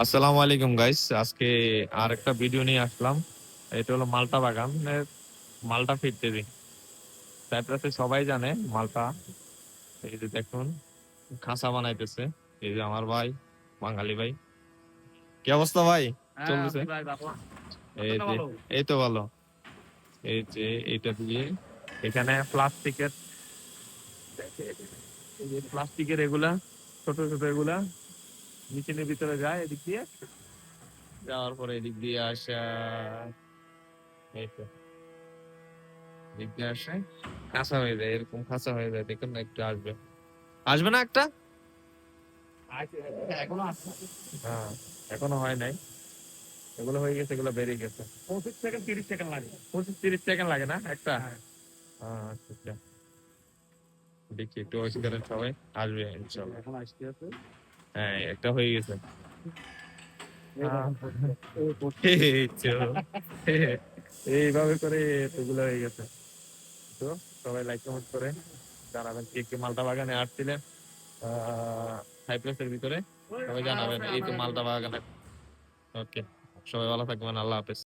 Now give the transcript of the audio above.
আসসালামু আলাইকুম গাইস, আজকে আর একটা ভিডিও নিয়ে আসলাম। এটা হলো মালটা বাগান, মালটা ফিরতেছি। সাইপ্রাসে সবাই জানে মালটা। এই যে দেখুন, খাঁচা বানাইতেছে। এই যে আমার ভাই, বাঙালি ভাই। কি অবস্থা ভাই? হ্যাঁ, চলতেছে? আছি ভাই, ভালো। এই আপনারটা যে, ভালো? এই তো ভালো। এই যে এটা দিয়ে এখানে প্লাস্টিকের, এই যে প্লাস্টিকের এগুলা, ছোট ছোট এগুলা মেশিনের ভিতরে যায়। এদিক দিয়ে যাওয়ার পরে এদিক দিয়ে আসা, এই তো এদিক দিয়ে আসে, খাঁচা হয়ে যায়। এরকম খাঁচা হয়ে যায়, দেখুন না, একটু আসবে। আসবে না একটা? এখনো আছে। হ্যাঁ, এখনো হয় নাই। এগুলো হয়ে গেছে, এগুলো বেরিয়ে গেছে। 25 সেকেন্ড 30 সেকেন্ড লাগে। 25-30 সেকেন্ড লাগে না একটা? হ্যাঁ। আচ্ছা আচ্ছা। দেখি, একটু ওয়েট করেন, সবাই আসবে ইনশাল্লাহ। এখন আসতে আছে। হ্যাঁ, একটা হয়ে গেছে। এই আহ, দেখেন পড়ছে। এই পড়ছে। এই তো। এইভাবে করে এতগুলো হয়ে গেছে। তো সবাই লাইক কমেন্ট করে জানাবেন কে কে মালটা বাগানে আসছিলেন সাইপ্রাসের ভিতরে। সবাই জানাবেন এই তো মালটা বাগানে। ওকে, সবাই ভালো থাকবেন, আল্লাহ হাফেজ।